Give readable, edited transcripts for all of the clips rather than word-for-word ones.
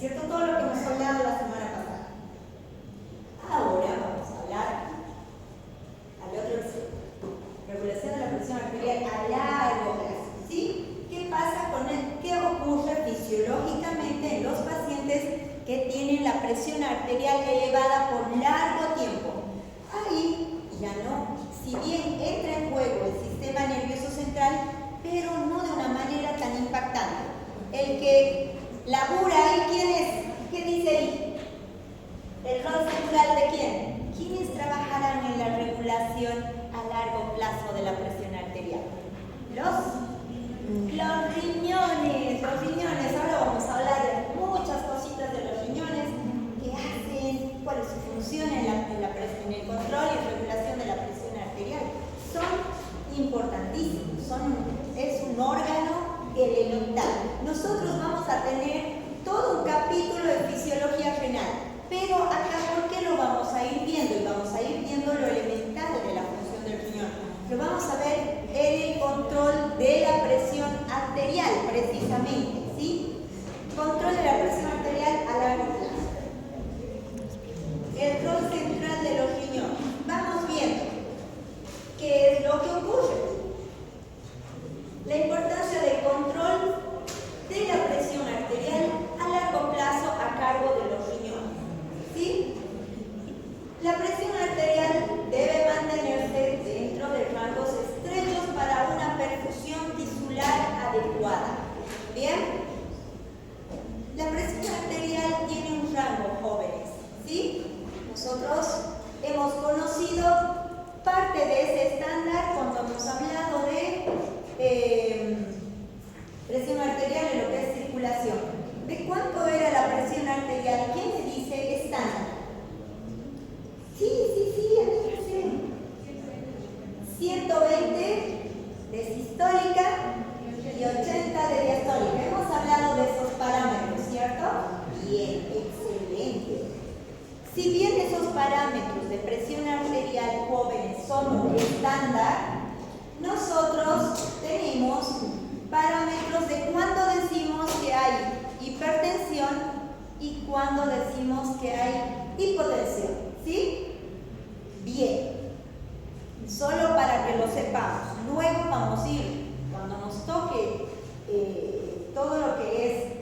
¿cierto? Todo lo que hemos hablado la semana pasada. Ahora vamos a hablar al otro extremo. Regulación de la presión arterial a largo plazo, ¿sí? ¿Qué pasa con él? ¿Qué ocurre fisiológicamente en los pacientes que tienen la presión arterial elevada por largo tiempo? Ahí ya no, si bien entra en juego el sistema nervioso central, pero no de una manera tan impactante. El que labura ahí, ¿quién es? ¿Qué dice ahí? ¿El rol central de quién? ¿Quiénes trabajarán en la regulación a largo plazo de la presión arterial? Los riñones. Ahora vamos a hablar de muchas cositas de los riñones, qué hacen, cuál es su función en el control y regulación de la presión arterial. Son importantísimos, es un órgano elemental. Nosotros vamos a tener todo un capítulo de fisiología renal, pero acá, ¿por qué lo vamos a ir viendo? Y vamos a ir viendo lo elemental de la función del riñón. Lo vamos a ver en el control de la presión arterial, precisamente, ¿sí? Control de la presión arterial a largo plazo. El rol central de los riñones. Vamos viendo qué es lo que ocurre. La importancia del control de la presión arterial a largo plazo a cargo de los riñones, ¿sí? La presión arterial debe mantenerse dentro de rangos estrechos para una perfusión tisular adecuada. ¿Bien? La presión arterial tiene un rango, jóvenes, ¿sí? Nosotros hemos conocido parte de ese estándar cuando hemos hablado de presión arterial en lo que es circulación. ¿De cuánto era la presión arterial? ¿Quién me dice estándar? Sí, aquí sí. 120 de sistólica y 80 de diastólica. Hemos hablado de esos parámetros, ¿cierto? Bien, excelente. Si bien esos parámetros de presión arterial, jóvenes, son estándar, nosotros tenemos parámetros de cuándo decimos que hay hipertensión y cuándo decimos que hay hipotensión, ¿sí? Bien, solo para que lo sepamos. Luego vamos a ir, cuando nos toque todo lo que es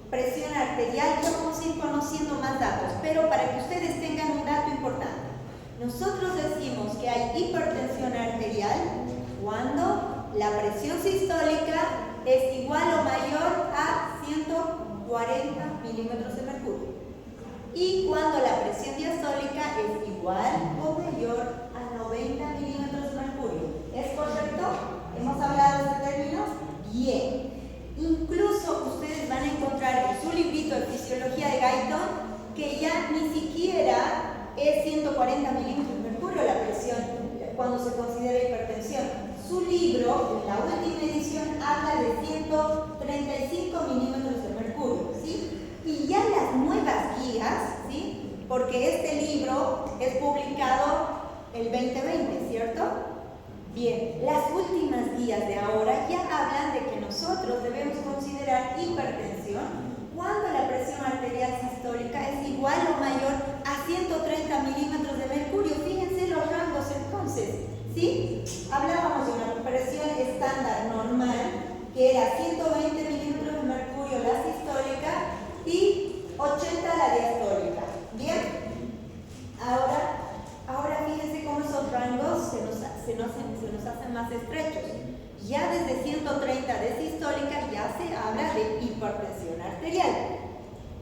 presión arterial, vamos a ir conociendo más datos, pero para que ustedes tengan un dato importante. Nosotros decimos que hay hipertensión arterial cuando la presión sistólica es igual o mayor a 140 milímetros de mercurio y cuando la presión diastólica es igual o mayor a 90 milímetros de mercurio. ¿Es correcto? ¿Hemos hablado de este término? Bien. Incluso ustedes van a encontrar en su librito de fisiología de Guyton que ya ni siquiera es 140 milímetros de mercurio la presión cuando se considera hipertensión. Su libro, en la última edición, habla de 135 milímetros de mercurio, ¿sí? Y ya las nuevas guías, ¿sí? Porque este libro es publicado el 2020, ¿cierto? Bien, las últimas guías de ahora ya hablan de que nosotros debemos considerar hipertensión cuando la presión arterial sistólica es igual o mayor a 130 milímetros de mercurio. Fíjense los rangos entonces, ¿sí? Hablábamos de una presión estándar normal que era 120 milímetros de mercurio la sistólica y 80 la diastólica. ¿Bien? Ahora fíjense cómo esos rangos se nos hacen más estrechos. Ya desde 130 de sistólica ya se habla de hipertensión arterial.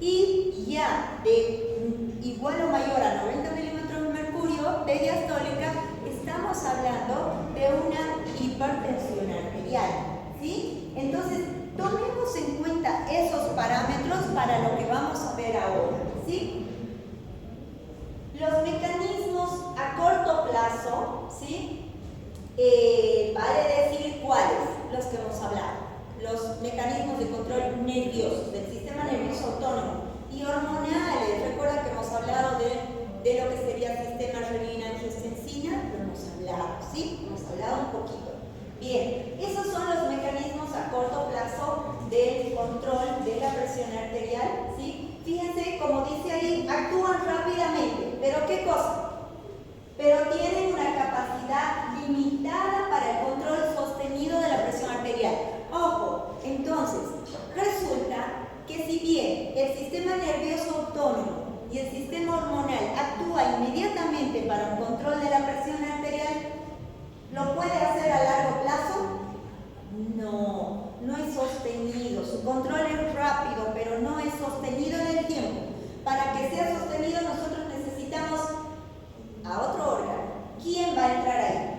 Y ya de igual o mayor a 90 milímetros de mercurio de diastólica, estamos hablando de una hipertensión arterial, ¿sí? Entonces, tomemos en cuenta esos parámetros para lo que vamos a ver ahora, ¿sí? Los mecanismos a corto plazo, ¿sí? Vale decir cuáles, los que hemos hablado. Los mecanismos de control nervioso, del sistema nervioso autónomo y hormonales. Recuerda que hemos hablado de lo que sería el sistema renina-angiotensina, lo hemos hablado, ¿sí? Hemos hablado un poquito. Bien, esos son los mecanismos a corto plazo del control de la presión arterial, ¿sí? ¿qué cosa? Pero tienen una capacidad limitada para el control sostenido de la presión arterial. Ojo, entonces, resulta que si bien el sistema nervioso autónomo y el sistema hormonal actúa inmediatamente para un control de la presión arterial, ¿lo puede hacer a largo plazo? No, no es sostenido. Su control es rápido, pero no es sostenido en el tiempo. Para que sea sostenido nosotros necesitamos a otro órgano. ¿Quién va a entrar ahí?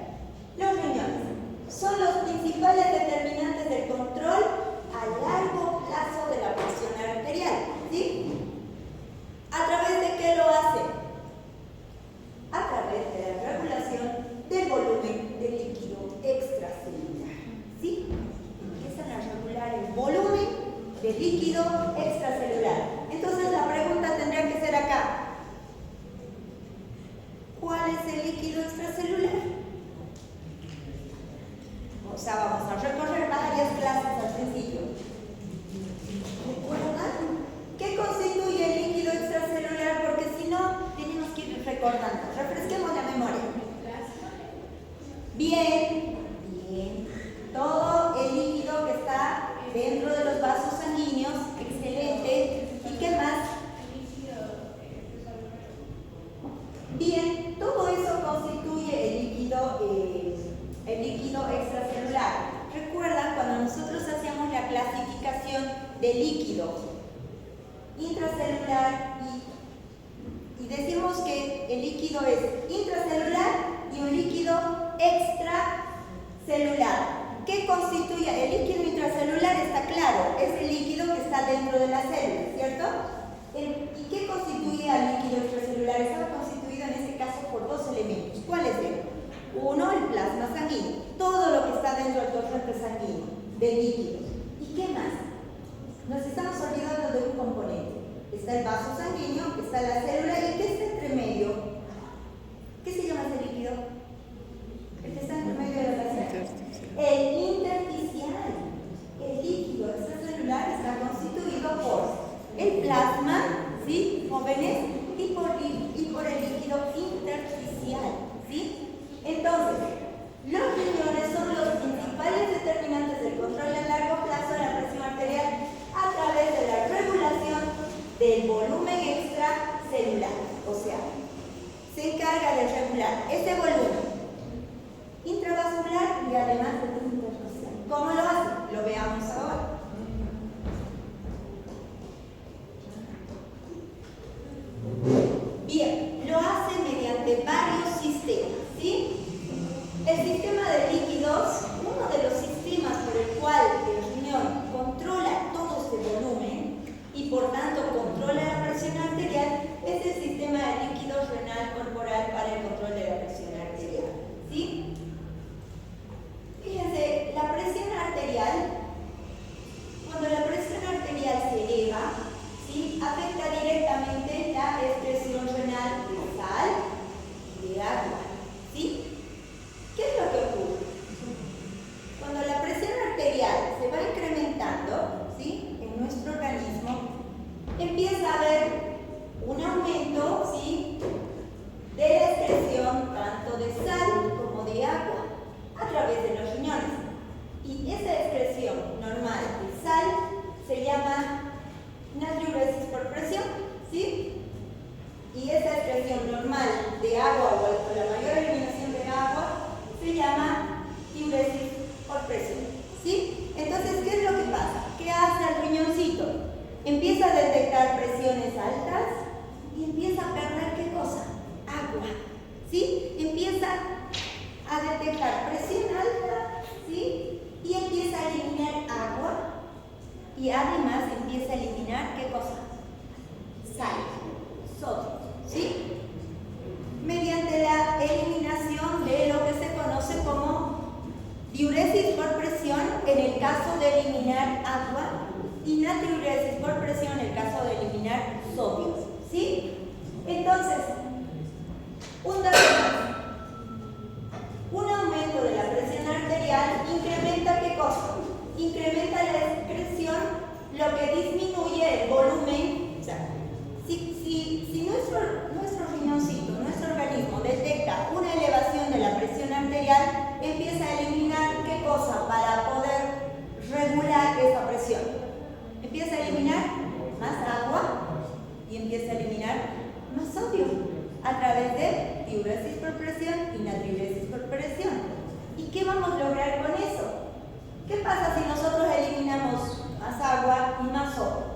Los riñones. Son los principales determinantes del control a largo plazo de la presión arterial. ¿Sí? ¿A través de qué lo hacen? A través de la regulación del volumen de líquido extracelular. ¿Sí? Empiezan a regular el volumen de líquido extracelular. Entonces la pregunta tendría que ser acá. ¿Cuál es el líquido extracelular? O sea, vamos a recorrer varias clases al principio. ¿Recuerdan? ¿Qué constituye el líquido extracelular? Porque si no, tenemos que ir recordando. Refresquemos la memoria. Bien, bien. Todo el líquido que está dentro de los vasos sanguíneos, excelente. ¿Y qué más? Bien, todo eso constituye el líquido extracelular. ¿Recuerdan cuando nosotros hacíamos la clasificación de líquidos intracelular y decimos que el líquido es intracelular y un líquido extracelular? ¿Qué constituye? El líquido intracelular está claro, es el líquido que está dentro de la célula, ¿cierto? ¿Y qué constituye al líquido extracelular? Está constituido en este caso por dos elementos. ¿Cuáles son? Uno, el plasma sanguíneo, todo lo que está dentro del torrente sanguíneo, de líquidos. ¿Y qué más? Nos estamos olvidando de un componente. Está el vaso sanguíneo, está la célula y ¿qué está entre medio? ¿Qué se llama ese líquido? El que está entre medio de la célula. El intersticial. El líquido extracelular está constituido por el plasma, ¿sí? Jóvenes, y por el líquido intersticial, ¿sí? Entonces, los riñones son los principales determinantes del control a largo plazo de la presión arterial a través de la regulación del volumen extracelular. O sea, se encarga de regular ese volumen intravascular y además del intersticial. ¿Cómo lo hace? Lo veamos ahora. Bien, lo hace mediante varios sistemas, ¿sí? El sistema de líquidos, uno de los sistemas por el cual el riñón controla todo este volumen y por tanto controla la presión arterial, es el sistema de líquidos renal corporal para el control de la presión arterial, ¿sí? Fíjense, la presión arterial, cuando la presión arterial se eleva, ¿sí? Afecta directamente la excreción renal de sal y de agua, ¿sí? ¿Qué es lo que ocurre? Cuando la presión arterial se va incrementando, ¿sí? En nuestro organismo, empieza a haber un aumento, ¿sí? De la excreción tanto de sal como de agua a través de los riñones. Y esa excreción normal de sal se llama natriuresis por presión, ¿sí? Y esa excreción normal de agua o la mayor eliminación de agua se llama diuresis por presión, ¿sí? Entonces, ¿qué es lo que pasa? ¿Qué hace el riñoncito? Empieza a detectar presiones altas y empieza a perder ¿qué cosa? Agua, ¿sí? Empieza a detectar presión alta, ¿sí? Y empieza a eliminar agua y además empieza a eliminar ¿qué cosa? Sal, sodio, ¿sí? Mediante la eliminación de lo que se conoce como diuresis por presión en el caso de eliminar agua y natriuresis por presión en el caso de eliminar sodio, ¿sí? Entonces, un dato más. Un aumento de la presión arterial incrementa ¿qué cosa? Incrementa la excreción, lo que disminuye el volumen. O sea, si nuestro riñoncito, empieza a eliminar más agua y empieza a eliminar más sodio a través de diuresis por presión y natriuresis por presión. ¿Y qué vamos a lograr con eso? ¿Qué pasa si nosotros eliminamos más agua y más sodio?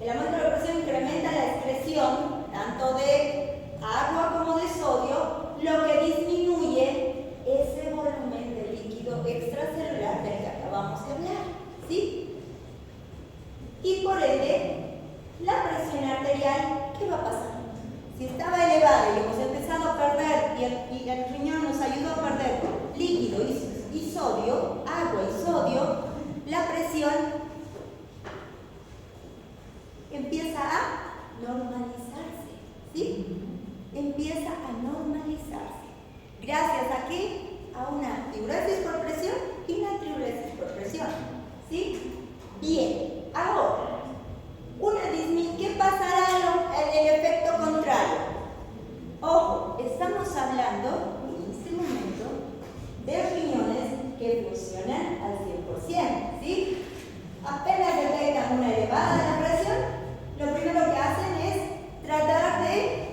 El aumento de la presión incrementa la excreción tanto de agua como de sodio, lo que disminuye ese volumen de líquido extracelular del que acabamos de hablar, ¿sí? Y por ende, la presión arterial, ¿qué va a pasar? Si estaba elevada y hemos empezado a perder y el riñón nos ayudó a perder líquido y sodio, agua y sodio, la presión empieza a normalizarse, ¿sí? Empieza a normalizarse. ¿Gracias a qué? A una diuresis por presión y natriuresis por presión, ¿sí? Bien, ahora, ¿qué pasará en el efecto contrario? Ojo, estamos hablando en este momento de riñones que funcionan al 100%, ¿sí? Apenas detectan una elevada de la presión, lo primero que hacen es tratar de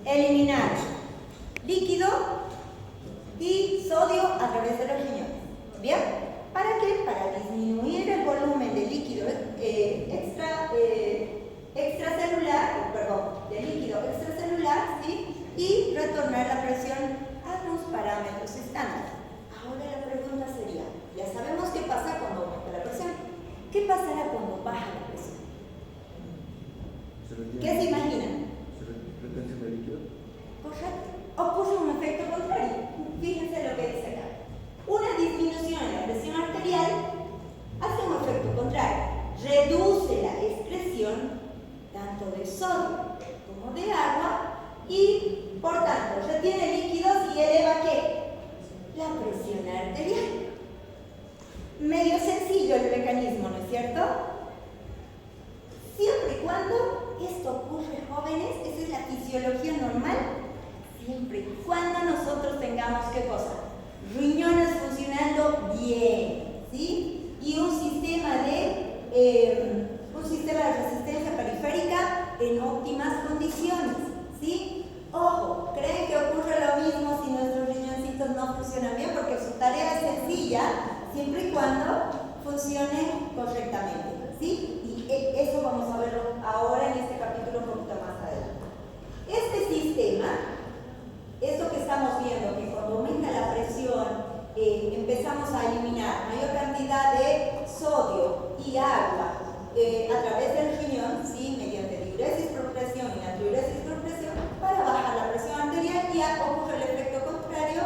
eliminar líquido y sodio a través de los riñones. ¿Bien? ¿Para qué? Para disminuir el volumen de líquido extracelular, ¿sí? Y retornar la presión a los parámetros estándar. Ahora la pregunta sería, ya sabemos qué pasa cuando aumenta la presión. ¿Qué pasará cuando baja la presión? ¿Qué se imaginan? ¿Retención de líquido? Correcto. Ocurre un efecto contrario. Fíjense lo que dice acá. Una disminución en la presión arterial hace un efecto contrario. Reduce la excreción tanto de sodio como de agua y, por tanto, retiene líquidos y eleva ¿qué? La presión arterial. Medio sencillo el mecanismo, ¿no es cierto? Siempre y cuando esto ocurre, jóvenes, esa es la fisiología normal, siempre y cuando nosotros tengamos ¿qué cosa? Riñones funcionando bien, ¿sí? Y un sistema de resistencia periférica en óptimas condiciones, ¿sí? Ojo, ¿creen que ocurre lo mismo si nuestros riñoncitos no funcionan bien? Porque su tarea es sencilla, siempre y cuando funcione correctamente, ¿sí? Y eso vamos a verlo ahora en este capítulo un poquito más adelante. Este sistema, esto que estamos viendo, que cuando aumenta la presión empezamos a eliminar mayor cantidad de sodio y agua a través del riñón, ¿sí? Mediante diuresis por presión y natriuresis por presión, para bajar la presión arterial, y ocurre el efecto contrario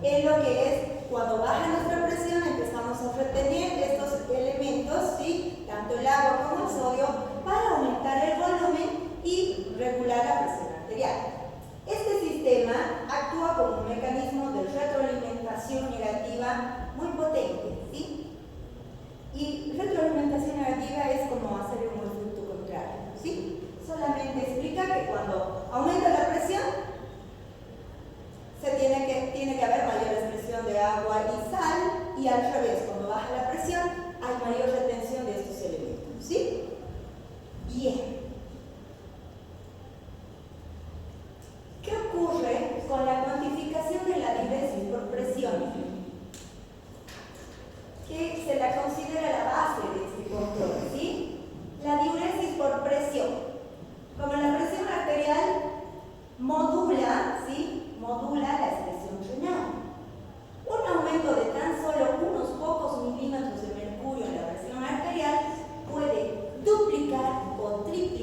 en lo que es cuando baja nuestra presión empezamos a retener estos elementos, ¿sí? Tanto el agua como el sodio, para aumentar el volumen y regular la presión arterial. Este sistema actúa como un mecanismo de retroalimentación negativa muy potente, ¿sí? Y retroalimentación negativa es como hacer un efecto contrario, ¿sí? Solamente explica que cuando aumenta la presión, tiene que haber mayor expresión de agua y sal, y al revés, cuando baja la presión, hay mayor retención de estos elementos, ¿sí? Bien. ¿Qué ocurre con la cuantificación de la diuresis por presión? Que se la considera la base de este control, ¿sí? La diuresis por presión. Como la presión arterial modula, ¿sí? Modula la excreción renal. Un aumento de tan solo unos pocos milímetros de mercurio en la presión arterial puede duplicar o triplicar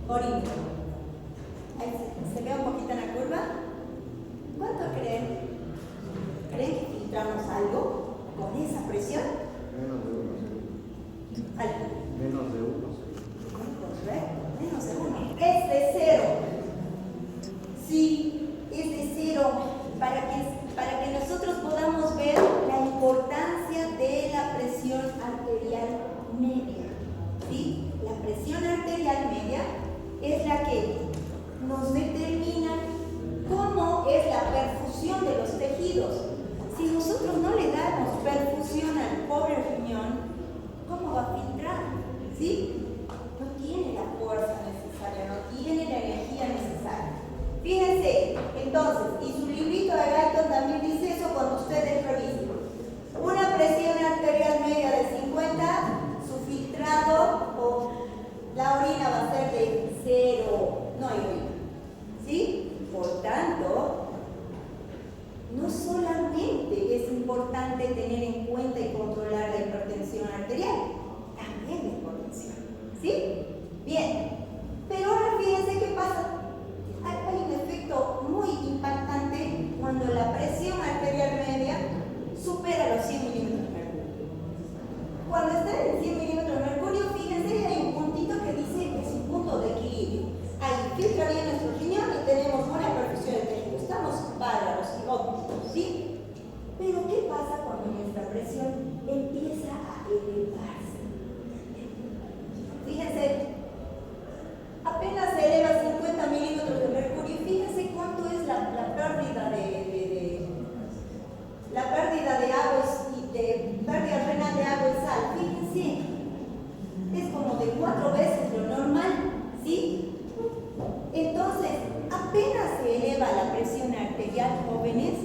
Orina. Ahí se ve un poquito en la curva. ¿Cuánto creen? ¿Creen que filtramos algo con esa presión? Menos de 1 segundo. Algo. Menos de 1 segundo. Correcto, menos de 1. Es de 0. Sí, es de 0. Para que nosotros podamos ver la importancia de la presión arterial media. ¿Sí? La presión arterial media es la que nos determina cómo es la perfusión de los tejidos. Si nosotros no le damos perfusión al pobre riñón, ¿cómo va a filtrar? ¿Sí? No tiene la fuerza necesaria, no tiene la energía necesaria. Fíjense, entonces, y su librito de Guyton también dice eso cuando ustedes revisen. Una presión arterial media de 50, su filtrado o la orina va a ser de 0, no hay orina. ¿Sí? Por tanto, no solamente es importante tener en cuenta y controlar la hipertensión arterial, también la hipotensión. ¿Sí? Bien. Pero ahora fíjense qué pasa. Hay un efecto muy impactante cuando la presión arterial media supera los 100 milímetros de mercurio. Cuando está en 100 milímetros de mercurio, fíjense, hay un puntito que dice que es un punto de equilibrio. Ahí filtra bien nuestro riñón y tenemos buena perfusión del tejido. Estamos bárbaros y óptimos, ¿sí? Pero ¿qué pasa cuando nuestra presión empieza a elevarse? Fíjense, apenas se eleva 50 milímetros de mercurio. Fíjense cuánto es la pérdida de agua y de pérdida renal de agua y sal. Fíjense, es como de 4 veces lo normal, ¿sí? Entonces, apenas se eleva la presión arterial, jóvenes,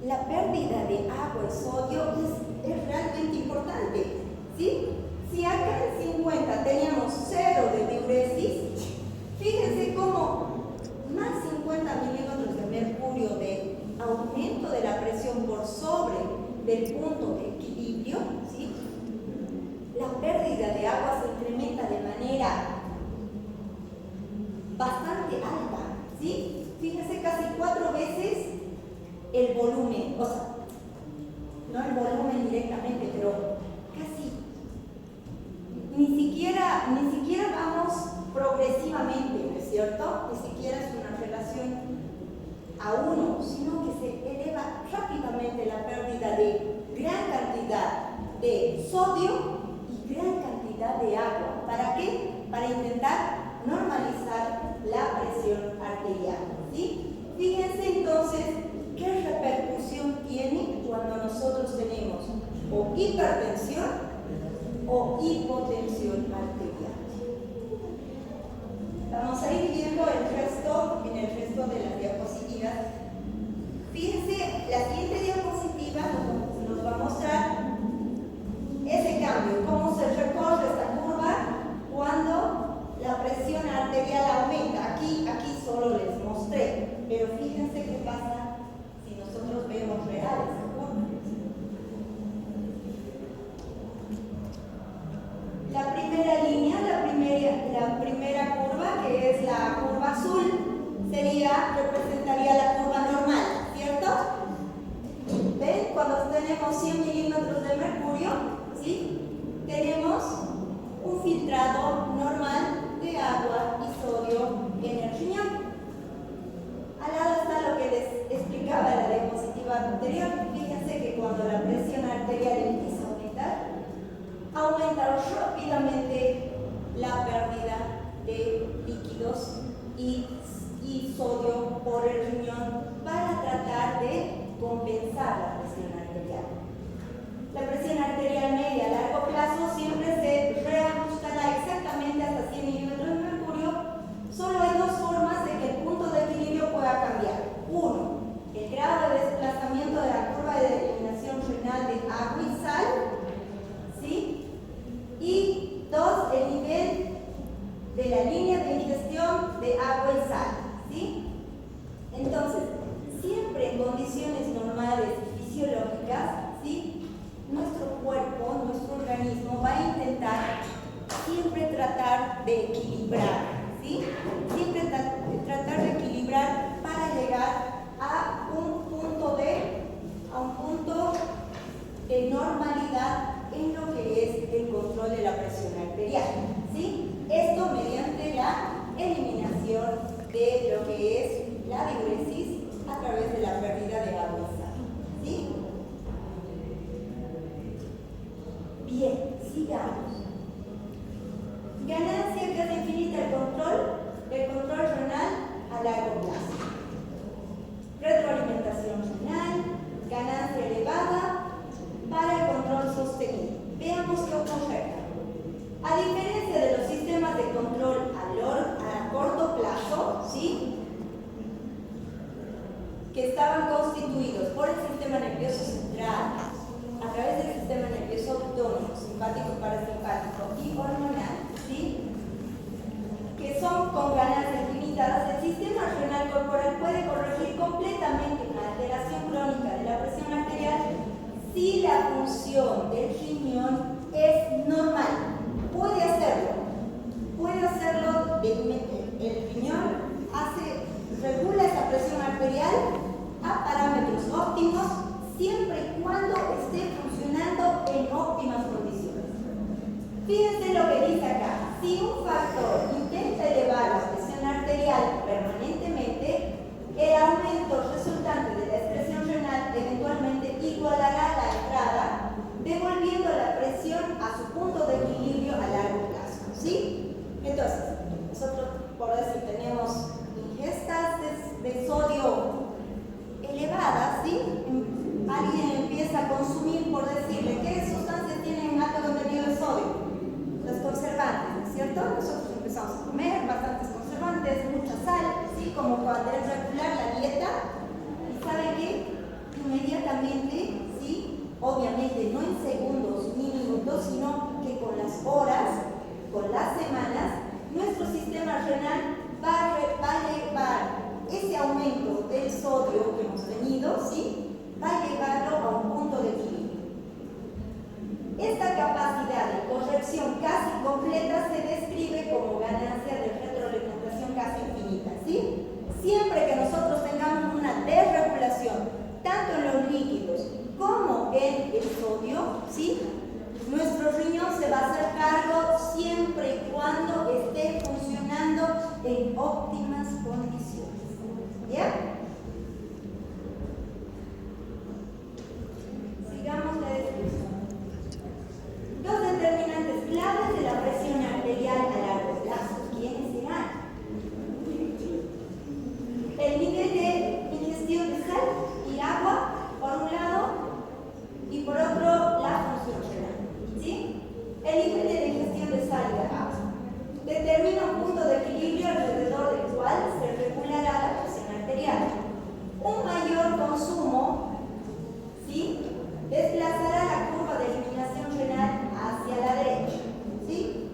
la pérdida de agua y sodio es realmente importante, ¿sí? Si acá en 50 teníamos 0 de diuresis, fíjense cómo más 50 milímetros de mercurio de aumento de la presión por sobre del punto de equilibrio, ¿sí? La pérdida de agua se incrementa de manera bastante alta, ¿sí? Fíjense, casi 4 veces el volumen, o sea, no el volumen directamente, pero casi. Ni siquiera vamos progresivamente, ¿no es cierto? Ni siquiera es una relación a 1, sino que se eleva rápidamente la pérdida de gran cantidad de sodio y gran cantidad de agua. ¿Para qué? Para intentar normalizar la presión arterial, ¿sí? Fíjense entonces qué repercusión tiene cuando nosotros tenemos o hipertensión o hipotensión arterial. Vamos a ir viendo en el resto de las diapositivas. Fíjense, la siguiente diapositiva nos va a mostrar ese cambio, cómo se recorre esta curva cuando la presión arterial aumenta. Aquí solo les mostré, pero fíjense qué pasa si nosotros vemos reales. La primera línea, la primera curva, que es la curva azul, representaría la curva normal, ¿cierto? ¿Ven? Cuando tenemos 100 milímetros de mercurio, ¿sí? Tenemos un filtrado normal de agua y sodio en el riñón. Al lado está lo que les explicaba en la diapositiva anterior. Fíjense que cuando la presión arterial empieza a aumenta rápidamente la pérdida de líquidos y sodio por el riñón para tratar de compensar la presión arterial. La presión arterial media a largo plazo siempre se reajustará exactamente hasta 100 milímetros de mercurio. Solo hay 2 formas de que el punto de equilibrio pueda cambiar. 1, el grado de desplazamiento de la curva de eliminación renal de agua y sal, ¿sí? Y 2, el nivel de la línea de ingestión de agua y sal, ¿sí? Entonces, siempre en condiciones normales y fisiológicas, ¿sí? Nuestro cuerpo, nuestro organismo va a intentar siempre tratar de equilibrar, ¿sí? arterial, ¿sí? Esto mediante la eliminación de lo que es la diuresis a través de la pérdida de agua y sal, ¿sí? Bien, sigamos. Ganancia casi infinita del control renal a largo plazo. Retroalimentación renal, ganancia elevada para el control sostenido. Veamos qué ocurre acá. A diferencia de los sistemas de control a corto plazo, ¿sí?, que estaban constituidos por el sistema nervioso central, a través del sistema nervioso autónomo, simpático, parasimpático y hormonal, ¿sí?, que son con ganancias limitadas, el sistema renal corporal puede corregir completamente una alteración crónica de la presión arterial si la función del riñón es normal. Puede hacerlo, el riñón regula esa presión arterial a parámetros óptimos siempre y cuando esté funcionando en óptimas condiciones. Fíjense lo que dice acá. Si un factor intenta elevar la presión arterial permanentemente, el aumento resultante de la excreción renal eventualmente igualará la entrada, devolviendo la presión a su punto de equilibrio a largo plazo, ¿sí? Entonces, nosotros, por decir, tenemos ingestas de sodio elevadas, ¿sí? Alguien empieza a consumir, por decirle, ¿qué sustancias tienen alto contenido de sodio? Los conservantes, ¿no es cierto? Nosotros empezamos a comer bastantes conservantes, mucha sal, ¿sí? Como para regular la dieta. ¿Y saben qué? Inmediatamente, ¿sí?, obviamente no en segundos ni minutos, sino que con las horas, con las semanas, nuestro sistema renal va a llevar ese aumento del sodio que hemos tenido, ¿sí?, va a llevarlo a un punto de equilibrio. Esta capacidad de corrección casi completa se describe como ganancia de retroalimentación casi infinita, ¿sí? Siempre que nosotros tengamos una desregulación, tanto en los líquidos como en el sodio, ¿sí?, nuestro riñón se va a hacer cargo siempre y cuando esté funcionando en óptimas condiciones. ¿Ya? Sigamos la descripción. Dos determinantes claves de la presión arterial a largo plazo. ¿Quiénes serán? El nivel de ingestión de sal y agua, por un lado, y por otro, la función renal, ¿sí? El nivel de ingestión de sal y agua determina un punto de equilibrio alrededor del cual se regulará la presión arterial. Un mayor consumo, ¿sí?, desplazará la curva de eliminación renal hacia la derecha, ¿sí?,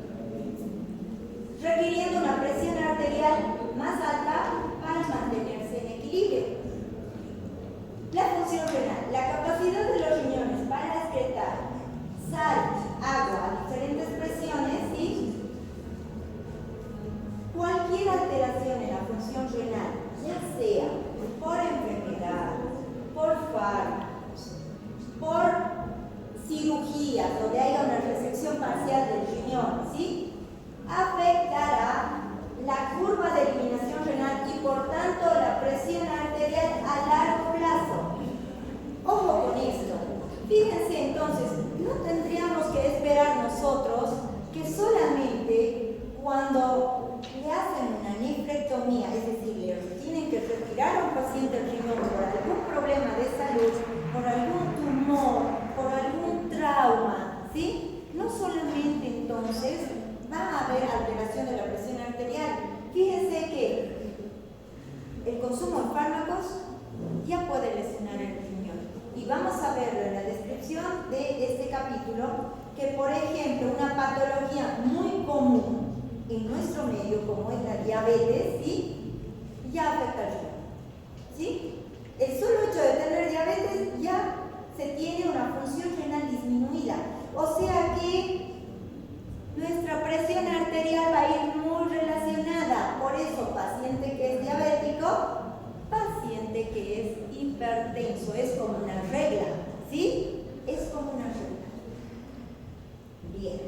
requiriendo una presión arterial más alta para mantenerse en equilibrio. La función renal, la capacidad de los riñones para excretar sal, agua a diferentes presiones, ¿sí? Cualquier alteración en la función renal, ya sea por enfermedad, por fármacos, por cirugías donde haya una resección parcial del riñón, ¿sí?, afectará la curva de eliminación renal y por tanto la presión arterial a largo plazo. Ojo con esto. Fíjense entonces, no tendríamos que esperar nosotros que solamente cuando le hacen una nefrectomía, es decir, le tienen que retirar a un paciente el riñón por algún problema de salud, por algún tumor, por algún trauma, ¿sí?, no solamente entonces va a haber alteración de la presión arterial. Fíjense que el consumo de fármacos ya puede lesionar el riñón. Y vamos a verlo en la descripción de este capítulo, que por ejemplo una patología muy común en nuestro medio, como es la diabetes, ¿sí?, ya afecta al riñón, ¿sí? El solo hecho de tener diabetes ya se tiene una función renal disminuida. O sea que nuestra presión arterial va a ir muy relacionada. Por eso, paciente que es diabético, paciente que es hipertenso, es como una regla, ¿sí? Es como una regla. Bien.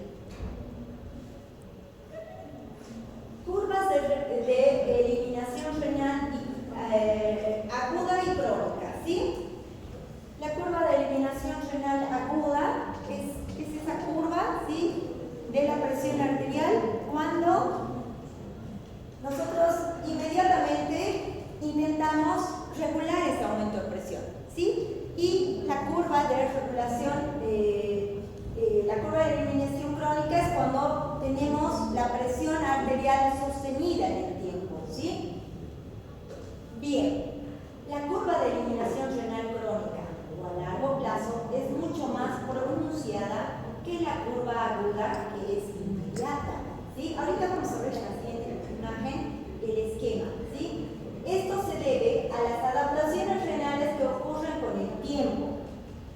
aguda que es inmediata, ¿sí? Ahorita vamos a ver en la siguiente imagen el esquema, ¿sí? Esto se debe a las adaptaciones renales que ocurren con el tiempo,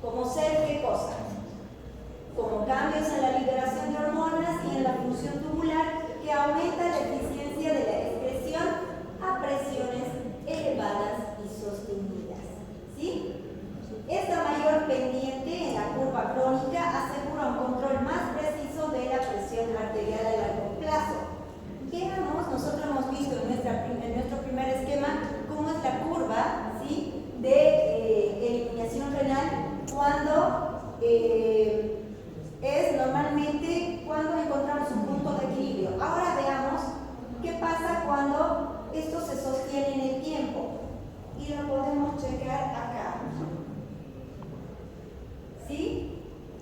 como ser ¿qué cosa? Como cambios en la liberación de hormonas y en la función tubular que aumenta la eficiencia de la excreción a presiones elevadas y sostenidas, ¿sí? Esta mayor pendiente en la curva crónica asegura un control más preciso de la presión arterial a largo plazo. Veamos, nosotros hemos visto en nuestro primer esquema cómo es la curva, ¿sí?, de eliminación renal cuando es normalmente cuando encontramos un punto de equilibrio. Ahora veamos qué pasa cuando esto se sostiene en el tiempo y lo podemos checar acá, ¿sí?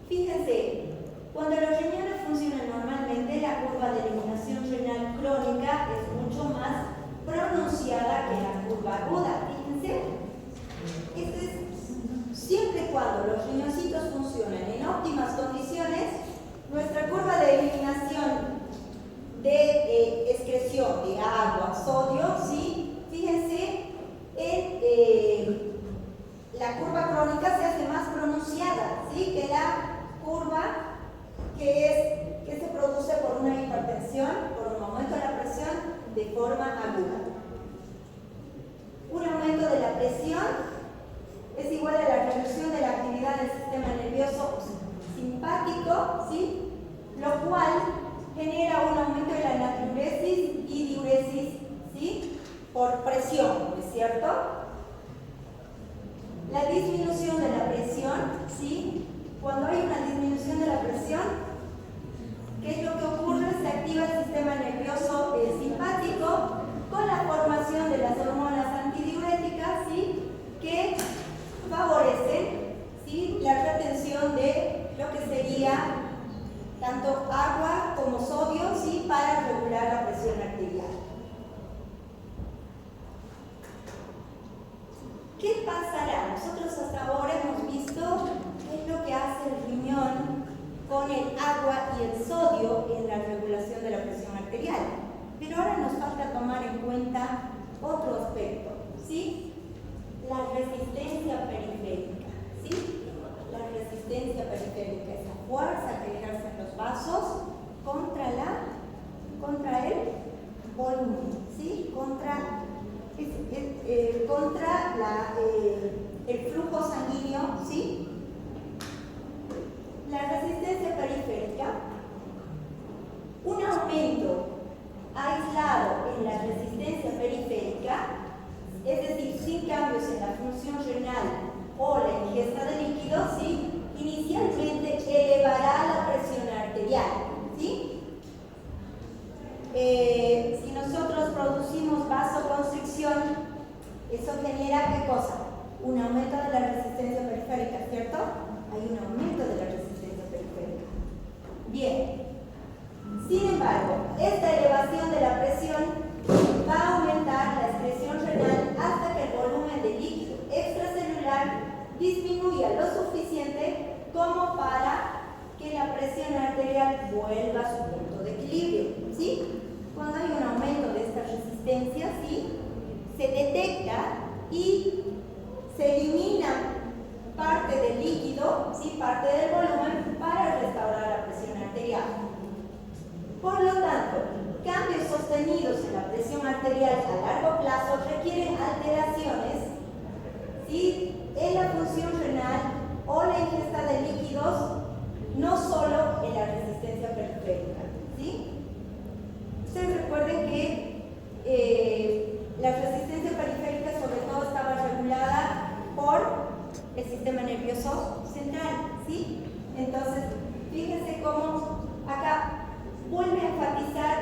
Fíjense, cuando los riñones funcionan normalmente, la curva de eliminación renal crónica es mucho más pronunciada que la curva aguda. Fíjense, esto es siempre y cuando los riñoncitos funcionan en óptimas condiciones, nuestra curva de eliminación de excreción de agua, sodio, ¿sí? Fíjense, la curva crónica se hace más pronunciada, ¿sí?, que la curva que se produce por una hipertensión, por un aumento de la presión de forma aguda. Un aumento de la presión es igual a la reducción de la actividad del sistema nervioso simpático, ¿sí?, lo cual genera un aumento de la natriuresis y diuresis, ¿sí?, por presión, ¿es cierto? La disminución de la presión, ¿sí? Cuando hay una disminución de la presión, ¿qué es lo que ocurre? Se activa el sistema nervioso simpático con la formación de las hormonas antidiuréticas, ¿sí?, que favorecen, ¿sí?, la retención de lo que sería tanto agua como sodio, ¿sí?, para regular la presión arterial. ¿Qué pasará? Nosotros hasta ahora hemos visto qué es lo que hace el riñón con el agua y el sodio en la regulación de la presión arterial. Pero ahora nos falta tomar en cuenta otro aspecto, ¿sí? La resistencia periférica, ¿sí? La resistencia periférica es la fuerza que ejercen los vasos contra el volumen, ¿sí? Contra el flujo sanguíneo, ¿sí? La resistencia periférica, un aumento aislado en la resistencia periférica, es decir, sin cambios en la función renal o la ingesta de líquidos, ¿sí?, inicialmente elevará la presión arterial, ¿sí? Si nosotros producimos vasoconstricción, eso genera ¿qué cosa? Un aumento de la resistencia periférica, ¿cierto? Hay un aumento de la resistencia periférica. Bien. Sin embargo, esta elevación de la presión va a aumentar la excreción renal hasta que el volumen de líquido extracelular disminuya lo suficiente como para que la presión arterial vuelva a su punto de equilibrio, ¿sí? Cuando hay un aumento de esta resistencia, ¿sí?, se detecta y se elimina parte del líquido, ¿sí?, parte del volumen para restaurar la presión arterial. Por lo tanto, cambios sostenidos en la presión arterial a largo plazo requieren alteraciones, ¿sí?, en la función renal o la ingesta de líquidos, no solo en la resistencia periférica, ¿sí? Ustedes recuerden que la resistencia periférica sobre todo estaba regulada por el sistema nervioso central, ¿sí? Entonces, fíjense cómo acá vuelve a enfatizar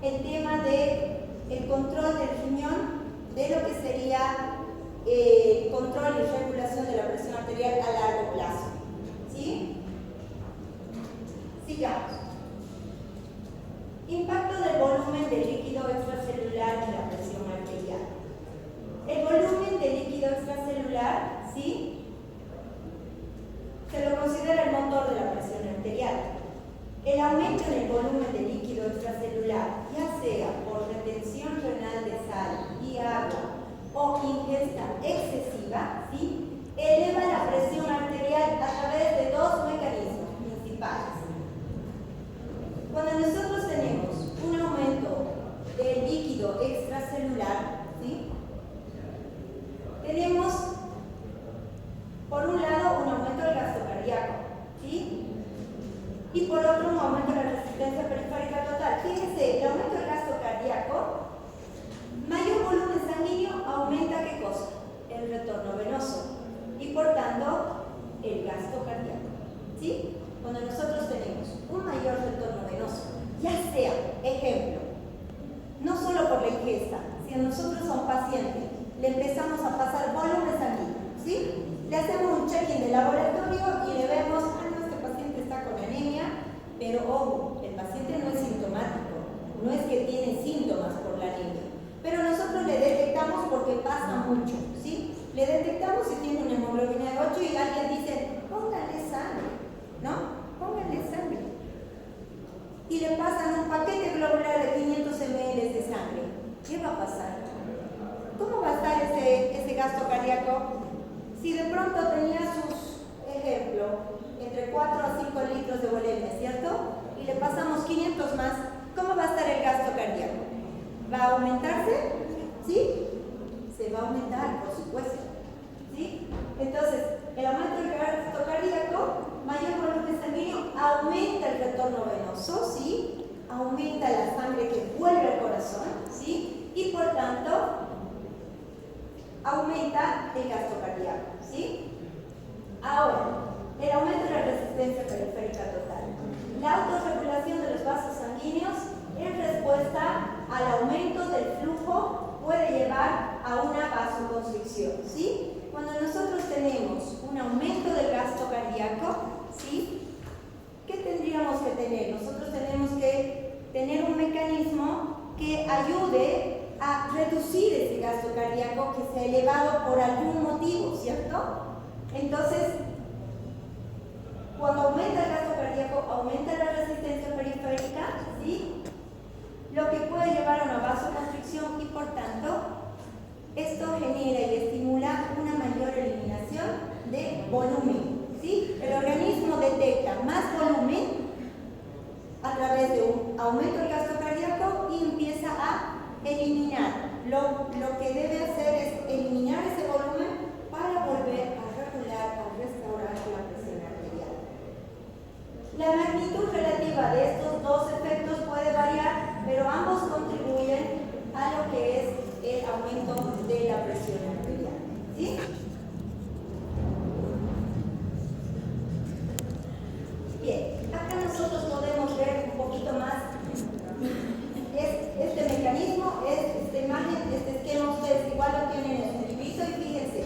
el tema del control del riñón, de lo que sería el control y regulación de la presión arterial a largo plazo, ¿sí? Sigamos. Impacto del volumen de líquido extracelular en la presión arterial. El volumen de líquido extracelular, ¿sí?, se lo considera el motor de la presión arterial. El aumento y por otro un aumento de la resistencia periférica total. Fíjense, el aumento del gasto cardíaco, mayor volumen sanguíneo, aumenta ¿qué cosa? El retorno venoso y por tanto el gasto cardíaco. ¿Sí? Cuando nosotros tenemos un mayor retorno venoso, ya sea, ejemplo, no solo por la ingesta, si a nosotros a un paciente le empezamos a pasar volumen sanguíneo, ¿sí? Le hacemos un check-in de laboratorio y le vemos, no, este paciente está con anemia, pero ojo, el paciente no es sintomático, no es que tiene síntomas por la anemia, pero nosotros le detectamos porque pasa mucho, ¿sí? Le detectamos si tiene una hemoglobina de 8 y alguien dice, póngale sangre, ¿no? Póngale sangre. Y le pasan un paquete globular de 500 ml de sangre. ¿Qué va a pasar? ¿Cómo va a estar ese gasto cardíaco? Si de pronto tenía sus, ejemplo, entre 4 a 5 litros de volemia, ¿cierto? Y le pasamos 500 más, ¿cómo va a estar el gasto cardíaco? ¿Va a aumentarse? ¿Sí? Se va a aumentar, por supuesto. ¿Sí? Entonces, el aumento del gasto cardíaco, mayor volumen sanguíneo, aumenta el retorno venoso, ¿sí? Aumenta la sangre que vuelve al corazón, ¿sí? Y por tanto, aumenta el gasto cardíaco, ¿sí? Ahora, el aumento de la resistencia periférica total. La autorregulación de los vasos sanguíneos en respuesta al aumento del flujo puede llevar a una vasoconstricción, ¿sí? Cuando nosotros tenemos un aumento del gasto cardíaco, ¿sí? ¿Qué tendríamos que tener? Nosotros tenemos que tener un mecanismo que ayude a reducir ese gasto cardíaco que se ha elevado por algún motivo, ¿cierto? Entonces, cuando aumenta el gasto cardíaco, aumenta la resistencia periférica, ¿sí? Lo que puede llevar a una vasoconstricción y por tanto, esto genera y estimula una mayor eliminación de volumen, ¿sí? El organismo detecta más volumen a través de un aumento del gasto cardíaco y empieza a eliminar. Lo que debe hacer es eliminar ese volumen para volver a regular, a restaurar la presión arterial. La magnitud relativa de estos dos efectos puede variar, pero ambos contribuyen a lo que es el aumento de la presión arterial. ¿Sí? Bien, acá nosotros podemos ver un poquito más este mecanismo, esta imagen, este esquema, ustedes igual lo tienen en su librito y fíjense.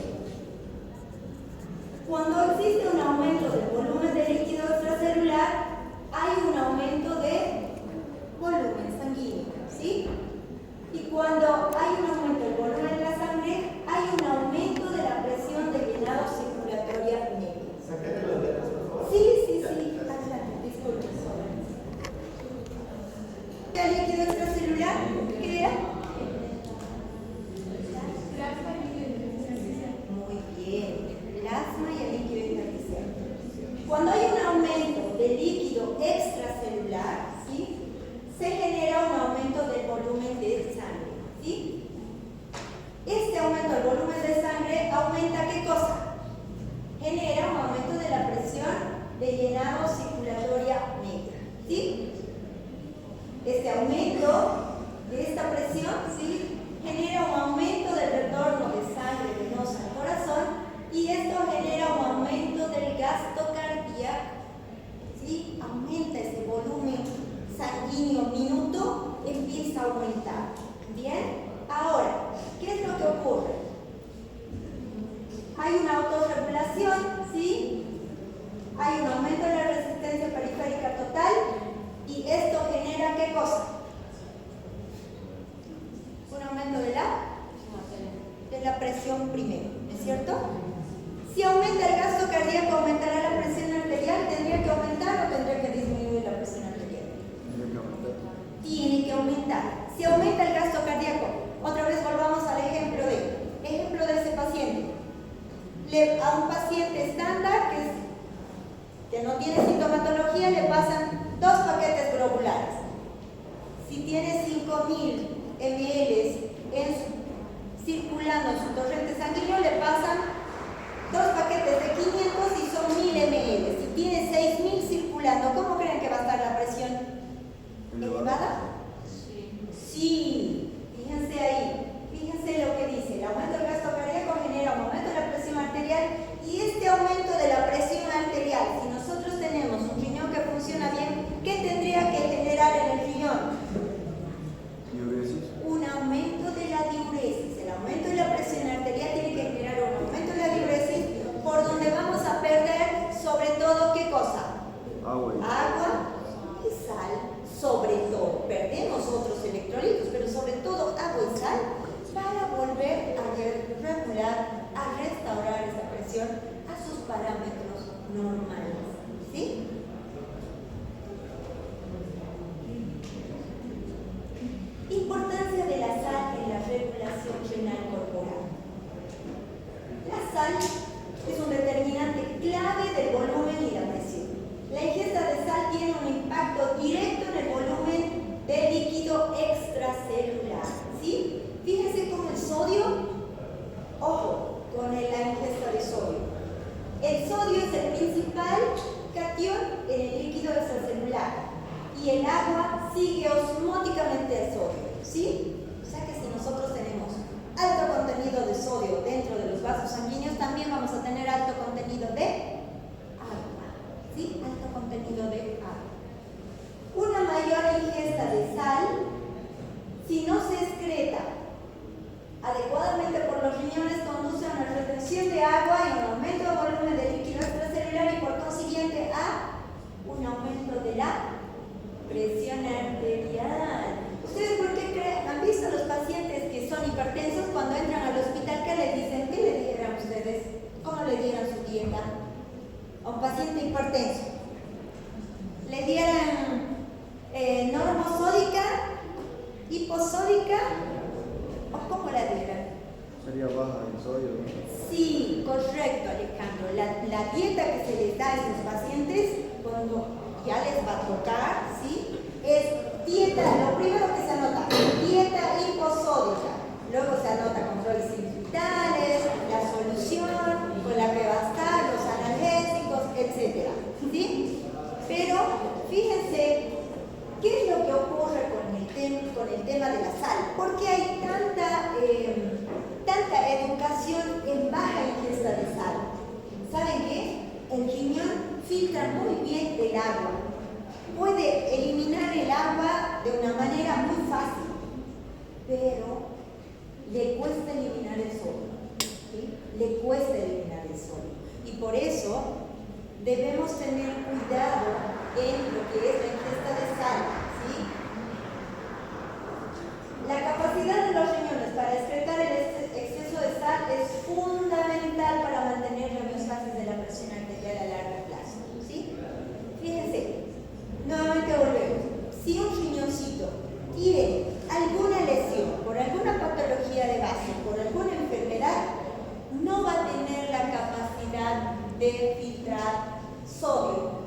Cuando existe un aumento del volumen de líquido extracelular, hay un aumento de volumen sanguíneo, ¿sí? Y cuando hay un aumento del volumen de la sangre, hay un aumento de la presión de llenado circulatoria media. Sáquenle los dedos, por favor. Sí. Adelante, disculpen. ¿El líquido extracelular? ¿Qué era? Muy bien, el plasma y el líquido intersticial. Cuando hay un aumento del líquido extracelular, ¿sí? Se genera un aumento del volumen de sangre, ¿sí? Este aumento del volumen de sangre aumenta ¿qué cosa? Genera un aumento de la presión de llenado circulatoria media, ¿sí? Este aumento de esta presión, ¿sí? Genera un aumento del retorno de sangre venosa al corazón y esto genera un aumento del gasto cardíaco, ¿sí? Aumenta ese volumen sanguíneo minuto, empieza a aumentar. ¿Bien? Ahora, ¿qué es lo que ocurre? Hay una autorregulación, ¿sí? Hay un aumento de la resistencia periférica total y esto genera ¿qué cosa? Un aumento de la presión primero, ¿no es cierto? Si aumenta el gasto cardíaco, ¿aumentará la presión arterial? ¿Tendría que aumentar o tendría que disminuir la presión arterial? Tiene que aumentar. Si aumenta el gasto cardíaco, otra vez volvamos al ejemplo de ese paciente. A un paciente estándar que no tiene sintomatología le pasan 2 paquetes globulares. Si tiene 5.000 ml circulando en su torrente sanguíneo, le pasan 2 paquetes de 500 y son 1.000 ml. Si tiene 6.000 circulando, ¿cómo creen que generar en el riñón? Diuresis. Un aumento de la diuresis. El aumento de la presión arterial tiene que generar un aumento de la diuresis, por donde vamos a perder sobre todo, ¿qué cosa? Agua. Agua y sal, sobre todo. Perdemos otros electrolitos, pero sobre todo agua y sal, para volver a regular, a restaurar esa presión a sus parámetros normales. ¿Sí? Importancia de la sal en la regulación renal corporal. La sal es un determinante clave del volumen y la presión. La ingesta de sal tiene un impacto directo en el volumen de líquido extracelular. ¿Sí? Fíjense cómo el sodio, ojo, con la ingesta de sodio. El sodio es el principal catión en el líquido extracelular y el agua sigue osmóticamente al sodio. ¿Sí? O sea que si nosotros tenemos alto contenido de sodio dentro de los vasos sanguíneos, también vamos a tener alto contenido de agua. ¿Sí? Alto contenido de agua. Una mayor ingesta de sal, si no se excreta adecuadamente por los riñones, conduce a una retención de agua y un aumento de volumen de líquido extracelular y por consiguiente a un aumento de la presión arterial. ¿Ustedes por qué creen? ¿Han visto los pacientes que son hipertensos cuando entran al hospital? ¿Qué les dicen? ¿Qué le dieran ustedes? ¿Cómo le dieran su dieta a un paciente hipertenso? ¿Le dieran normosódica, hiposódica o cómo la dieran? Sería baja en sodio, ¿no? Sí, correcto, Alejandro. La dieta que se les da a estos pacientes cuando ya les va a tocar, ¿sí? Es dieta, lo primero que se anota, dieta hiposódica. Luego se anota controles vitales, la solución con la que va a estar, los analgésicos, etc. ¿Sí? Pero fíjense, ¿qué es lo que ocurre con el tema de la sal? ¿Por qué hay tanta educación en baja ingesta de sal? ¿Saben qué? El riñón filtra muy bien el agua. Puede eliminar el agua de una manera muy fácil, pero le cuesta eliminar el sodio. ¿Sí? Le cuesta eliminar el sodio. Y por eso debemos tener cuidado en lo que es la ingesta de sal. ¿Sí? La capacidad de los riñones para excretar el exceso de sal es fundamental para mantener la homeostasis de la presión arterial a largo plazo. ¿Sí? Fíjense, nuevamente volvemos. Si un riñoncito tiene alguna lesión, por alguna patología de base, por alguna enfermedad, no va a tener la capacidad de filtrar sodio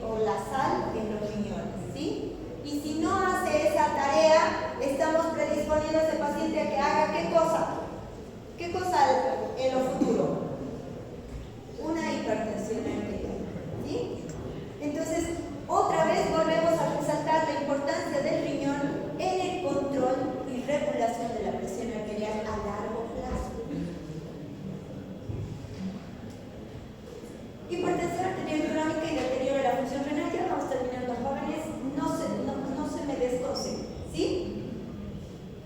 o la sal en los riñones, ¿sí? Y si no hace esa tarea, estamos predisponiendo a ese paciente a que haga ¿qué cosa? ¿Qué cosa en lo futuro? Una hipertensión arterial, ¿sí? Entonces, otra vez volvemos a resaltar la importancia del riñón en el control y regulación de la presión arterial a largo plazo. Hipertensión arterial crónica y deterioro de la función renal. Ya vamos terminando, jóvenes. No se me desconcentren, ¿sí?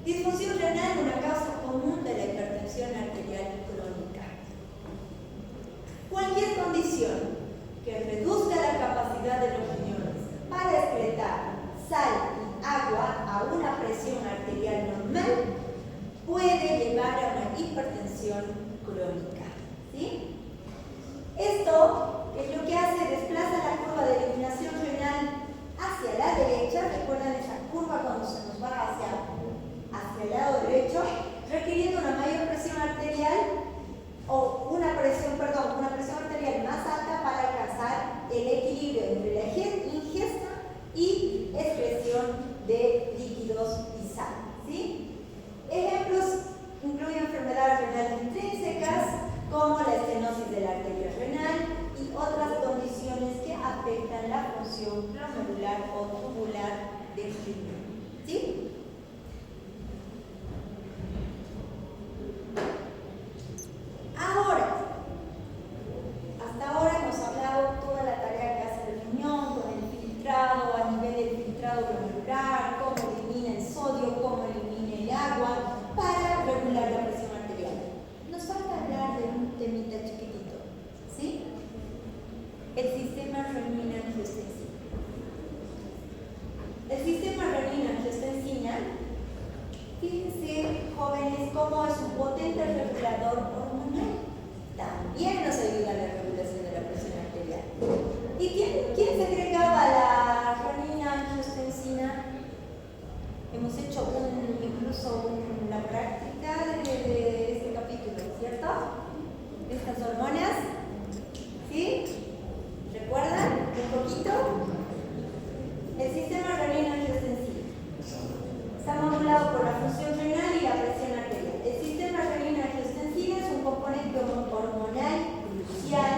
Disfunción renal, una causa común de la hipertensión arterial crónica. Cualquier condición que reduzca la capacidad de los riñones para excretar sal y agua a una presión arterial normal puede llevar a una hipertensión crónica, ¿sí? Esto es lo que hace, desplaza la curva de eliminación renal hacia la derecha. ¿Recuerdan esa curva cuando se nos va hacia el lado derecho? Requiriendo una mayor presión arterial o una presión arterial más alta para alcanzar el equilibrio entre la ingesta y excreción de líquidos y sal, ¿sí? Ejemplos incluyen enfermedades renales intrínsecas como la estenosis de la arteria renal y otras condiciones que afectan la función glomerular o tubular del riñón, ¿sí? Hasta ahora hemos hablado toda la tarea que hace el riñón con el filtrado, a nivel del filtrado incluso una práctica de este capítulo, ¿cierto? Estas hormonas, ¿sí? ¿Recuerdan un poquito? El sistema renino-angiotensina está modulado por la función renal y la presión arterial. El sistema renino-angiotensina es un componente hormonal crucial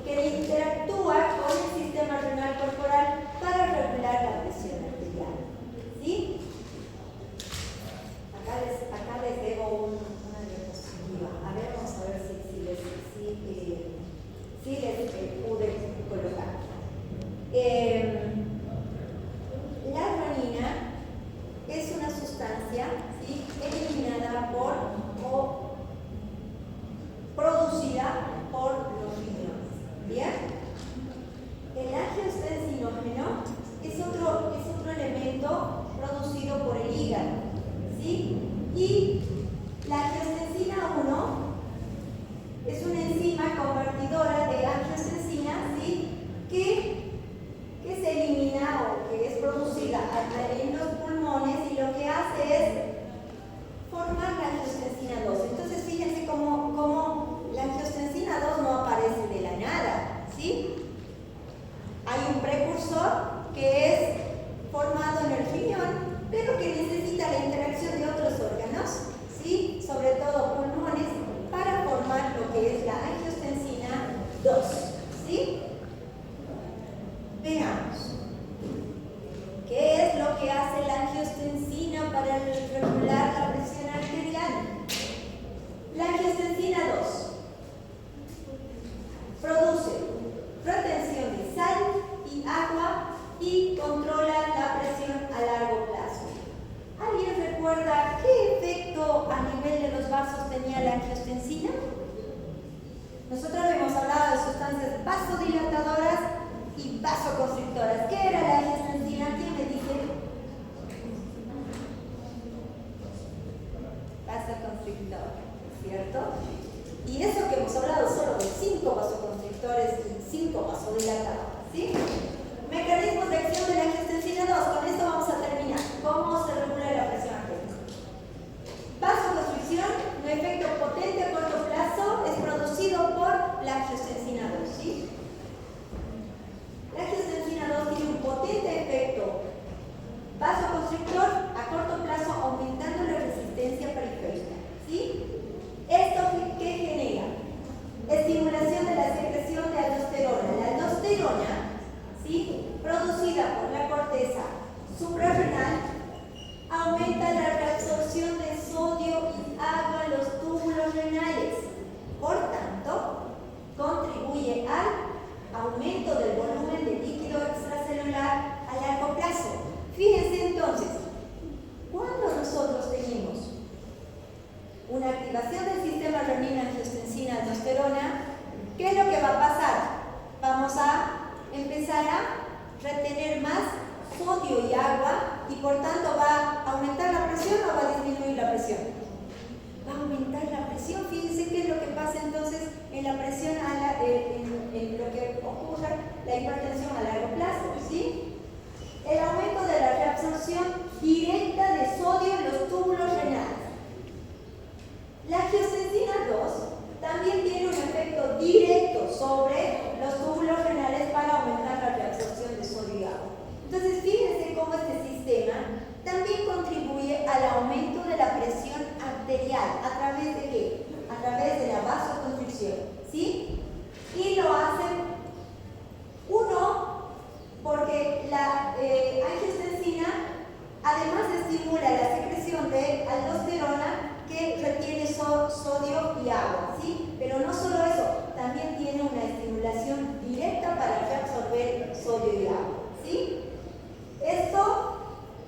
que interactúa con el sistema renal corporal para regular la presión arterial. ¿Sí? Acá les debo una diapositiva. A ver, vamos a ver si les pude colocar. La renina es una sustancia, ¿sí?, eliminada o producida por los riñones. ¿Bien? El angiostensinógeno es otro elemento producido por el hígado, ¿sí? Y la angiostensina 1 es una enzima convertidora de angiostensina, ¿sí?, que se elimina o que es producida en los pulmones, y lo que hace es formar la angiostensina 2. Entonces fíjense cómo la angiostensina 2 no aparece de la nada, ¿sí? Hay un precursor que es formado en el riñón, pero que necesita la interacción de otros órganos, ¿sí?, sobre todo pulmones, para formar lo que es la angiostensina 2, ¿sí? Veamos. ¿Qué es lo que hace la angiostensina para regular la presión arterial? La angiostensina 2 produce retención de sal y agua y controla la presión a largo plazo. ¿Alguien recuerda qué efecto a nivel de los vasos tenía la angiostensina? Nosotros hemos hablado de sustancias vasodilatadoras y vasoconstrictoras. ¿Qué era la angiostensina? ¿Quién me dice? Vasoconstrictor, ¿cierto? Y eso que hemos hablado solo de 5 vasoconstrictores y 5 vasodilatadores, ¿sí? Mecanismos de acción de la angiostensina 2. Con esto vamos a terminar. ¿Cómo se regula la presión arterial? Vasoconstricción, un efecto potente a corto plazo, es producido por la angiostensina 2, ¿sí? La angiostensina 2 tiene un potente efecto vasoconstrictor a corto plazo, aumentando la resistencia periférica, ¿sí? ¿Esto qué genera? Estimulación de la secreción de aldosterona. La aldosterona, ¿sí?, producida por la corteza suprarrenal, aumenta la reabsorción de sodio y agua en los túbulos renales. Por tanto, contribuye al aumento del volumen de líquido extracelular a largo plazo. Fíjense entonces, cuando nosotros tenemos una activación del sistema renina-angiostensina-aldosterona, ¿qué es lo que va a pasar? Vamos a empezar a retener más sodio y agua, y por tanto va a aumentar la presión o va a disminuir la presión. Va a aumentar la presión. Fíjense qué es lo que pasa entonces en la presión, en lo que ocurre la hipertensión a largo plazo, ¿sí? El aumento de la reabsorción directa de sodio en los túbulos renales. La angiostensina 2 también tiene un efecto directo sobre los túbulos renales para aumentar la reabsorción de sodio y agua. Entonces, fíjense cómo este sistema también contribuye al aumento de la presión arterial. ¿A través de qué? A través de la vasoconstricción, ¿sí? Y lo hacen, porque la angiostensina además estimula la secreción de aldosterona, que retiene sodio y agua, ¿sí? Pero no solo eso, también tiene una estimulación directa para reabsorber sodio y agua, ¿sí?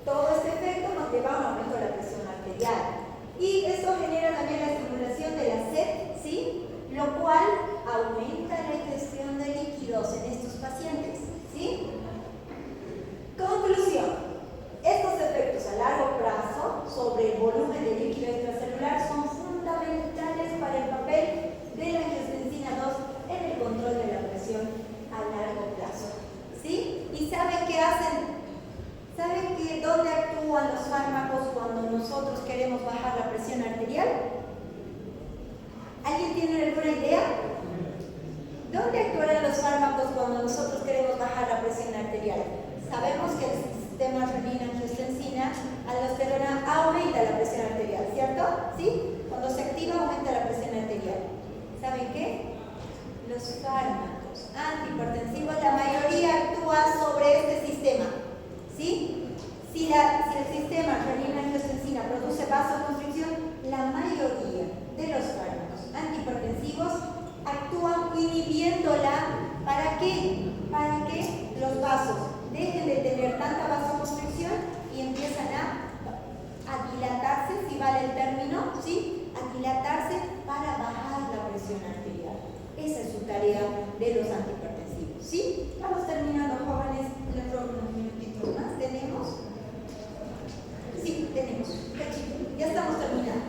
Todo este efecto nos lleva a un aumento de la presión arterial. Y esto genera también la estimulación de la sed, ¿sí?, lo cual aumenta la ingestión de líquidos en estos pacientes, ¿sí? Conclusión. Estos efectos a largo plazo sobre el volumen de líquido extracelular son fundamentales para el papel de la angiostensina 2 en el control de la presión a largo plazo, ¿sí? actúan los fármacos cuando nosotros queremos bajar la presión arterial? ¿Alguien tiene alguna idea? ¿Dónde actuarán los fármacos cuando nosotros queremos bajar la presión arterial? Sabemos que el sistema renina-angiotensina, aldosterona aumenta la presión arterial, ¿cierto? ¿Sí? Cuando se activa aumenta la presión arterial. ¿Saben qué? Los fármacos antihipertensivos, la mayoría actúa sobre este sistema, ¿sí? Si el sistema renina-angiotensina produce vasoconstricción, la mayoría de los fármacos antihipertensivos actúan inhibiéndola. ¿Para qué? Para que los vasos dejen de tener tanta vasoconstricción y empiezan a dilatarse, si vale el término, ¿sí? A dilatarse para bajar la presión arterial. Esa es su tarea de los antihipertensivos, ¿sí? Estamos terminando, jóvenes, les robo unos minutitos más. ¿Tenemos? Sí, tenemos. Ya estamos terminando.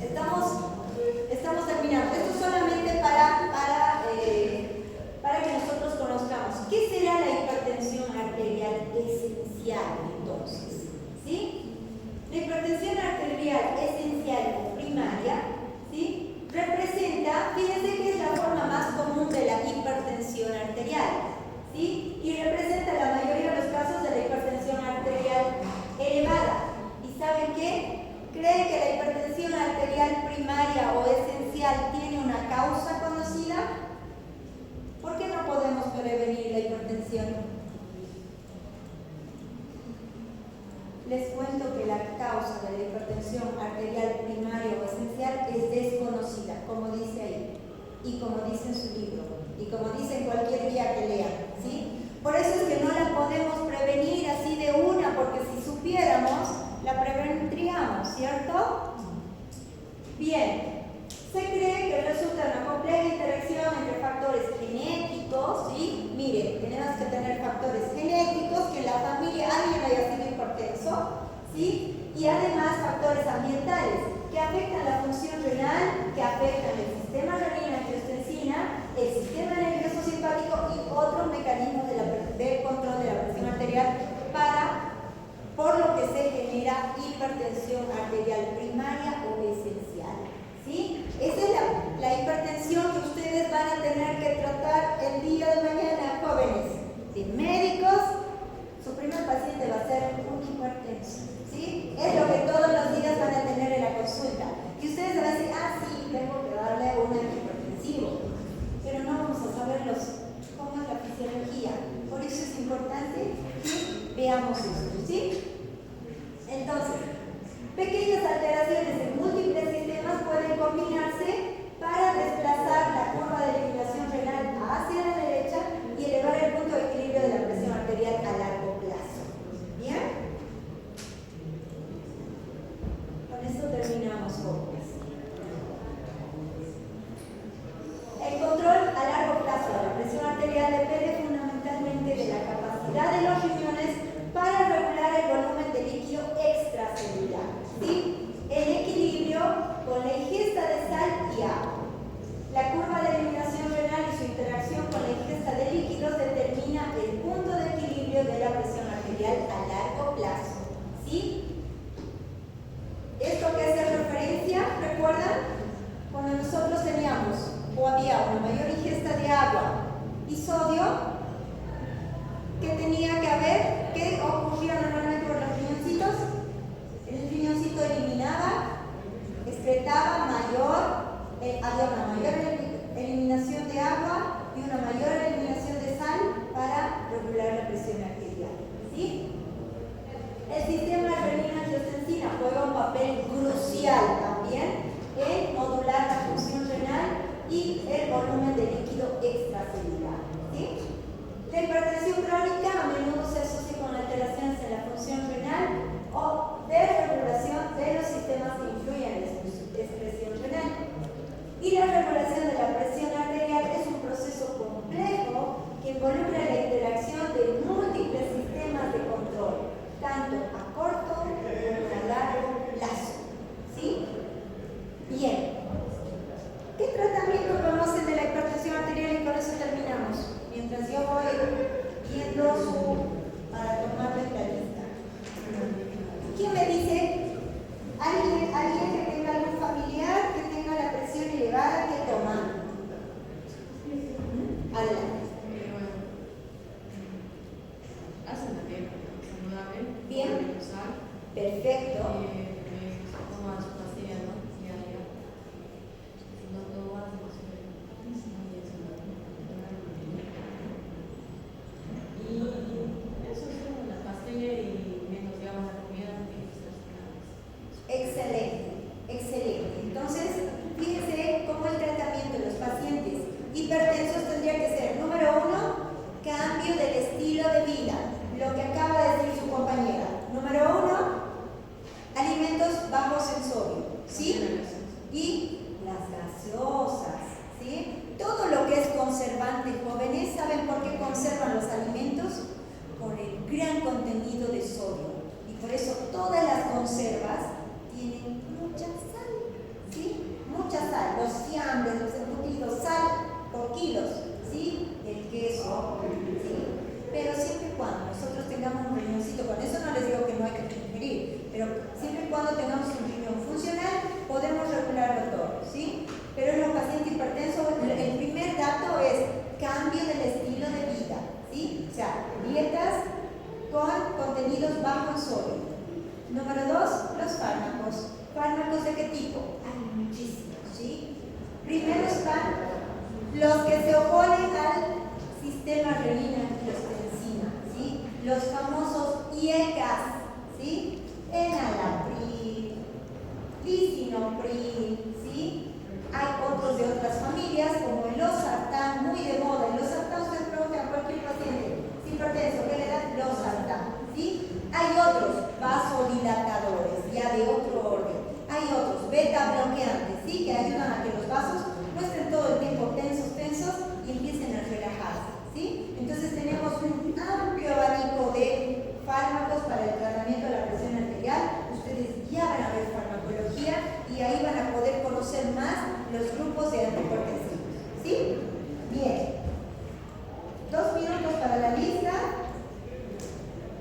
Estamos terminando. Esto es solamente para que nosotros conozcamos qué será la hipertensión arterial esencial, entonces, ¿sí? La hipertensión arterial esencial o primaria, ¿sí? Representa, fíjense que es la forma más común de la hipertensión arterial, ¿sí? Y representa la mayoría de los casos de la hipertensión arterial elevada. ¿Y saben qué? ¿Creen que la hipertensión arterial primaria o esencial tiene una causa conocida? ¿Por qué no podemos prevenir la hipertensión? Les cuento que la causa de la hipertensión arterial primaria o esencial es desconocida, como dice ahí, y como dice en su libro, y como dice en cualquier guía que lean, ¿sí? Por eso es que no la podemos prevenir así de una, porque si supiéramos, la prevendríamos, ¿cierto? Bien, se cree que resulta una compleja interacción entre factores genéticos, ¿sí? Mire, tenemos que tener factores genéticos, que en la familia alguien haya sido hipertenso, ¿sí? Y además factores ambientales, que afectan la función renal, que afectan el sistema renina-angiotensina, el sistema nervioso simpático y otros mecanismos de control de la presión arterial por lo que se genera hipertensión arterial primaria o esencial, ¿sí? Esa es la hipertensión que ustedes van a tener que tratar el día de mañana, jóvenes. De médicos, su primer paciente va a ser un hipertenso, ¿sí? Es lo que todos los días van a tener en la consulta. Y ustedes van a decir, sí, tengo que darle un antihipertensivo, pero no vamos a saber cómo es la fisiología. Por eso es importante que veamos esto, ¿sí? Entonces, pequeñas alteraciones en múltiples sistemas pueden combinarse para desplazar la curva de eliminación renal hacia la derecha y elevar el punto de equilibrio de la presión arterial a largo plazo. ¿Bien? Con esto terminamos, jóvenes. El control a largo plazo de la presión arterial depende fundamentalmente de la capacidad de los riñones para regular el volumen de líquido extracelular, ¿sí? El equilibrio con la ingesta de sal y agua. La curva de eliminación renal y su interacción con la ingesta de líquidos determina el punto de equilibrio de la presión arterial a largo plazo, ¿sí? ¿Esto que hace referencia? ¿Recuerdan? Cuando nosotros teníamos o había una mayor ingesta de agua y sodio, ¿qué tenía que haber? ¿Qué ocurría normalmente con los riñoncitos? El riñoncito eliminaba, excretaba había una mayor eliminación de agua y una mayor eliminación de sal para regular la presión arterial, ¿sí? El sistema renina-angiotensina juega un papel crucial también en modular la función renal y el volumen de líquido extracelular, ¿sí? La hipertensión crónica a menudo se asocia con alteraciones en la función renal o desregulación de los sistemas que influyen en la excreción renal. Y la regulación de la presión arterial es un proceso complejo que involucra la interacción de múltiples sistemas de control, tanto a corto como a largo plazo, ¿sí? Bien. ¿Qué tratamiento conocen de la hipertensión arterial? Y con eso terminamos. Mientras yo voy viendo para tomarles la lista. efecto. Toma su pastilla, ¿no? Diaria. No tomas, no sé. Y eso es como la pastilla y menos, digamos, la comida no tiene que ser nada. Excelente, excelente. Entonces, fíjense cómo el tratamiento de los pacientes hipertensos tendría que ser, número 1, cambio del estilo de vida, lo que acaba de decir su compañera. Número 1, alimentos bajos en sodio, ¿sí? Y las gaseosas, ¿sí? Todo lo que es conservante, jóvenes, ¿saben por qué conservan los alimentos? Por el gran contenido de sodio. Y por eso todas las conservas tienen mucha sal, ¿sí? Mucha sal, los fiambres, los embutidos, sal por kilos, ¿sí? El queso, ¿sí? Pero siempre y cuando nosotros tengamos un riñoncito, con eso no les digo que no hay que ingerir, pero siempre y cuando tengamos un riñón funcional, podemos regularlo todo, ¿sí? Pero en los pacientes hipertensos, el primer dato es cambio del estilo de vida, ¿sí? O sea, dietas con contenidos bajos en sodio. Número 2, los fármacos. ¿Fármacos de qué tipo? Hay muchísimos, ¿sí? Primero están los que se oponen al sistema renina-angiotensina, ¿sí? Los famosos IECAS, ¿sí? Enalapril, lisinopril, ¿sí? Hay otros de otras familias, como el losartán, muy de moda. El losartán, ustedes preguntan a cualquier paciente hipertenso, ¿qué le dan? Losartán, ¿sí? Hay otros vasodilatadores, ya de otro orden. Hay otros beta bloqueantes, ¿sí? Que ayudan a que los vasos no estén todo el tiempo tensos y empiecen a relajarse, ¿sí? Entonces tenemos un amplio abanico de fármacos para el tratamiento de la presión arterial. Ustedes ya van a ver farmacología y ahí van a poder conocer más los grupos de antihipertensivos, ¿sí? Bien.